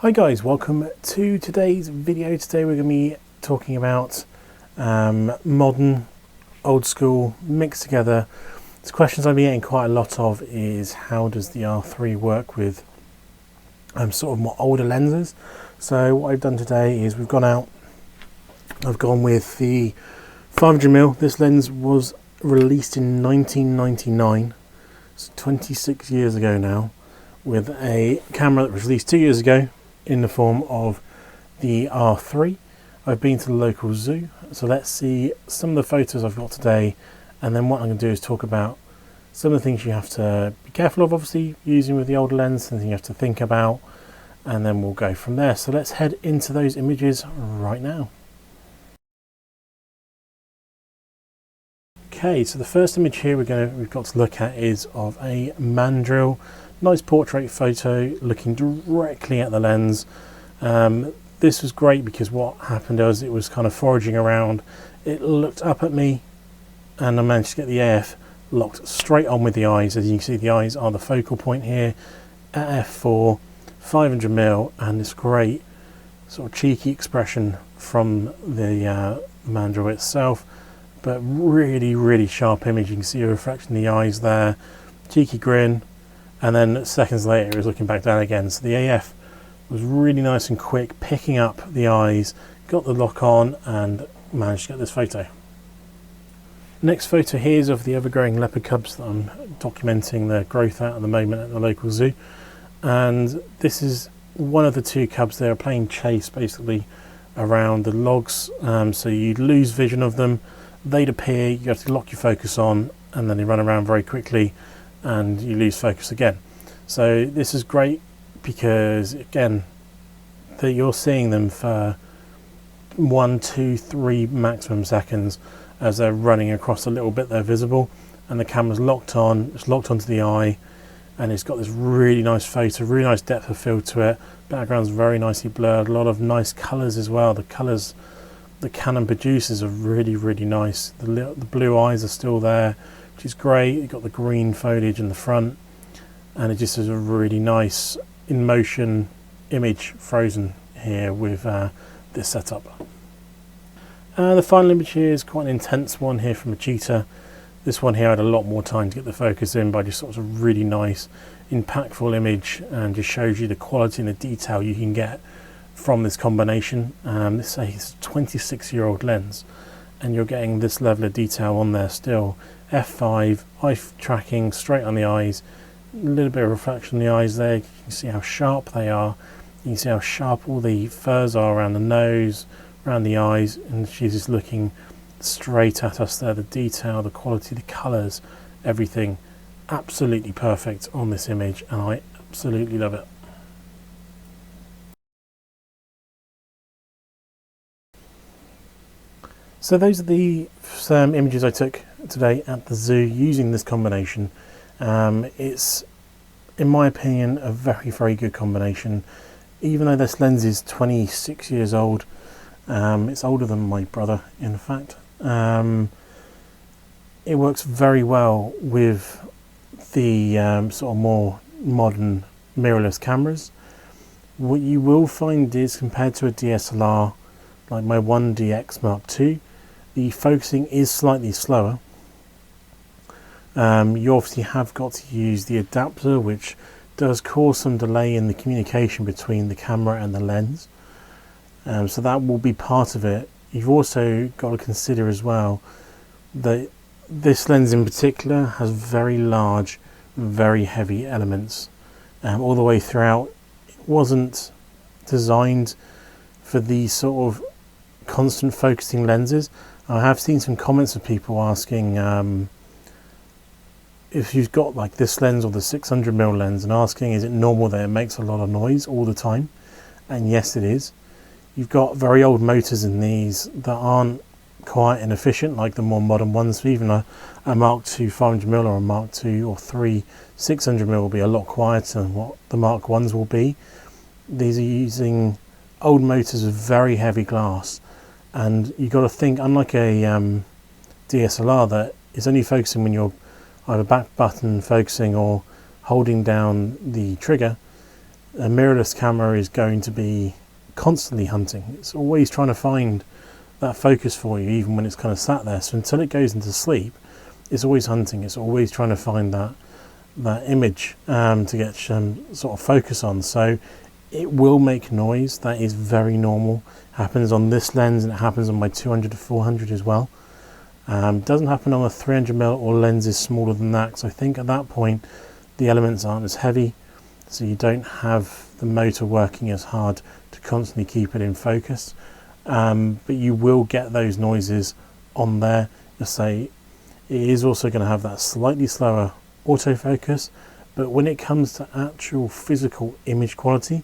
Hi guys, welcome to today's video. Today we're going to be talking about modern, old school, mixed together. The questions I've been getting quite a lot of is how does the R3 work with sort of more older lenses. So what I've done today is I've gone with the 500mm. This lens was released in 1999, it's 26 years ago now, with a camera that was released 2 years ago in the form of the R3. I've been to the local zoo, so let's see some of the photos I've got today, and then what I'm going to do is talk about some of the things you have to be careful of, obviously using with the older lens, something you have to think about, and then we'll go from there. So let's head into those images right now. Okay, so the first image here we've got to look at is of a mandrill. Nice portrait photo looking directly at the lens. This was great because what happened was it was kind of foraging around. It looked up at me and I managed to get the AF locked straight on with the eyes. As you can see, the eyes are the focal point here at f4, 500mm, and this great sort of cheeky expression from the mandrill itself. But really sharp image. You can see a reflection in the eyes there, cheeky grin, and then seconds later it was looking back down again. So the AF was really nice and quick, picking up the eyes, got the lock on, and managed to get this photo. Next photo here is of the ever-growing leopard cubs that I'm documenting their growth at the moment at the local zoo. And this is one of the two cubs. They are playing chase basically around the logs, so you'd lose vision of them. They'd appear, you have to lock your focus on, and then they run around very quickly and you lose focus again. So this is great because again you're seeing them for 1, 2, 3 maximum seconds as they're running across a little bit they're visible, and the camera's locked on, it's locked onto the eye, and it's got this really nice photo, really nice depth of field to it. Background's very nicely blurred, a lot of nice colours as well. The colours the Canon produces are really nice. The blue eyes are still there, which is great. You've got the green foliage in the front, and it just is a really nice in motion image frozen here with this setup. The final image here is quite an intense one here from a cheetah. This one here had a lot more time to get the focus in, but just sort of really nice impactful image, and just shows you the quality and the detail you can get from this combination. This is a 26-year-old lens, and you're getting this level of detail on there still. f5, eye tracking straight on the eyes, a little bit of reflection in the eyes there. You can see how sharp they are. You can see how sharp all the furs are around the nose, around the eyes, and she's just looking straight at us there. The detail, the quality, the colours, everything absolutely perfect on this image, and I absolutely love it. So those are the images I took today at the zoo using this combination. It's, in my opinion, a very good combination. Even though this lens is 26 years old, it's older than my brother, in fact. It works very well with the sort of more modern mirrorless cameras. What you will find is, compared to a DSLR like my 1DX Mark II, the focusing is slightly slower. You obviously have got to use the adapter, which does cause some delay in the communication between the camera and the lens. So that will be part of it. You've also got to consider as well that this lens in particular has very large, very heavy elements all the way throughout. It wasn't designed for these sort of constant focusing lenses. I have seen some comments of people asking if you've got like this lens or the 600mm lens, and asking is it normal that it makes a lot of noise all the time, and yes it is. You've got very old motors in these that aren't quite inefficient like the more modern ones. So even a Mark II 500mm or a Mark II or 3 600mm will be a lot quieter than what the Mark 1s will be. These are using old motors with very heavy glass, and you've got to think, unlike a DSLR that is only focusing when you're either back button focusing or holding down the trigger, A mirrorless camera is going to be constantly hunting. It's always trying to find that focus for you, even when it's kind of sat there. So until it goes into sleep, it's always hunting. It's always trying to find that image to get sort of focus on. So it will make noise. That is very normal. Happens on this lens, and it happens on my 200 to 400 as well. Doesn't happen on a 300mm or lenses smaller than that, because I think at that point the elements aren't as heavy, so you don't have the motor working as hard to constantly keep it in focus. But you will get those noises on there. You'll say it is also going to have that slightly slower autofocus, but when it comes to actual physical image quality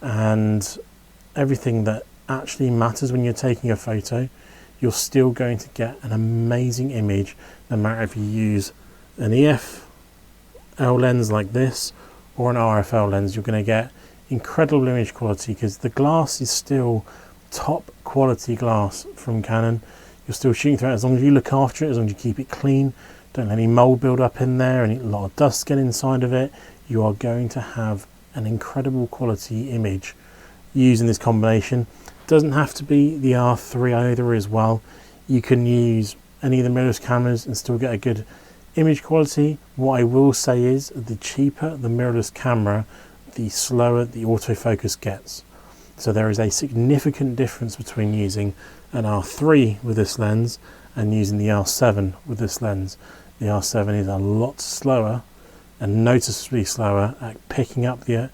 and everything that actually matters when you're taking a photo, you're still going to get an amazing image, no matter if you use an EF lens like this or an RFL lens. You're going to get incredible image quality, because the glass is still top quality glass from Canon. You're still shooting through it as long as you look after it, as long as you keep it clean, don't let any mold build up in there, a lot of dust get inside of it. You are going to have an incredible quality image using this combination. Doesn't have to be the R3 either as well. You can use any of the mirrorless cameras and still get a good image quality. What I will say is, the cheaper the mirrorless camera, the slower the autofocus gets. So there is a significant difference between using an R3 with this lens and using the R7 with this lens. The R7 is a lot slower, and noticeably slower, at picking up the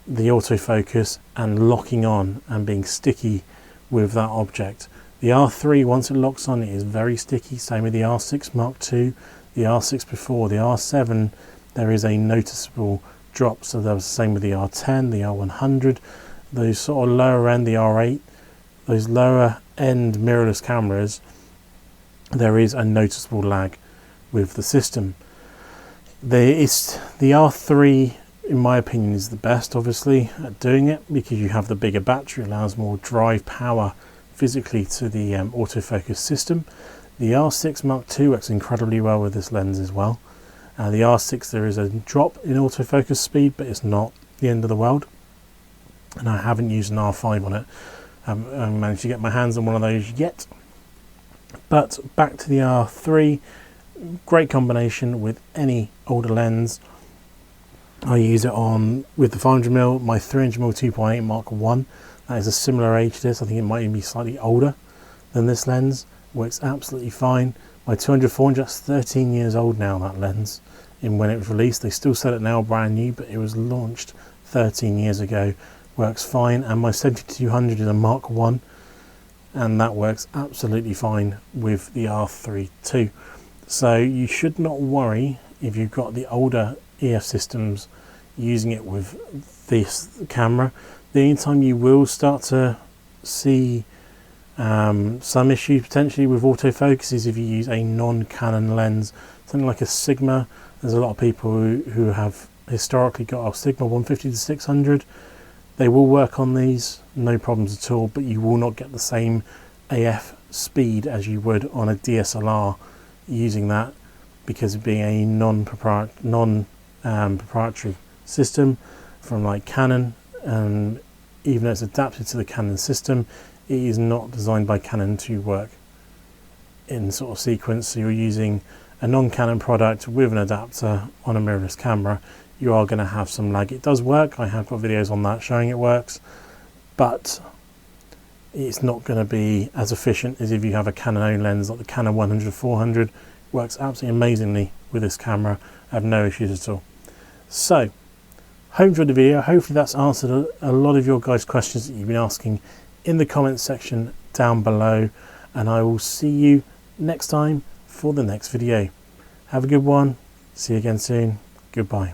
autofocus and locking on and being sticky with that object. The R3, once it locks on, it is very sticky. Same with the R6 Mark II, the R6 before. The R7, there is a noticeable drop. So that was the same with the R10, the R100, those sort of lower end, the R8, those lower end mirrorless cameras, there is a noticeable lag with the system. The R3, in my opinion, is the best, obviously, at doing it, because you have the bigger battery, allows more drive power physically to the autofocus system. The R6 Mark II works incredibly well with this lens as well. The R6, there is a drop in autofocus speed, but it's not the end of the world. And I haven't used an R5 on it. I haven't managed to get my hands on one of those yet. But back to the R3, great combination with any older lens. I use it on with the 500mm, my 300mm 2.8 Mark I. That is a similar age to this. I think it might even be slightly older than this lens. Works absolutely fine. My 200-400, that's 13 years old now, that lens, in when it was released. They still sell it now brand new, but it was launched 13 years ago. Works fine. And my 70-200 is a Mark I, and that works absolutely fine with the R3 too. So you should not worry if you've got the older EF systems using it with this camera. The only time you will start to see some issues potentially with autofocus is if you use a non-Canon lens, something like a Sigma. There's a lot of people who have historically got a Sigma 150 to 600. They will work on these, no problems at all, but you will not get the same AF speed as you would on a DSLR using that, because of being a non-proprietary system from like Canon, and even though it's adapted to the Canon system, it is not designed by Canon to work in sort of sequence. So you're using a non-Canon product with an adapter on a mirrorless camera, you are going to have some lag. It does work. I have got videos on that showing it works, but it's not going to be as efficient as if you have a Canon owned lens like the Canon 100-400. Works absolutely amazingly with this camera. I have no issues at all. So, hope you enjoyed the video. Hopefully that's answered a lot of your guys' questions that you've been asking in the comments section down below, and I will see you next time for the next video. Have a good one. See you again soon. Goodbye.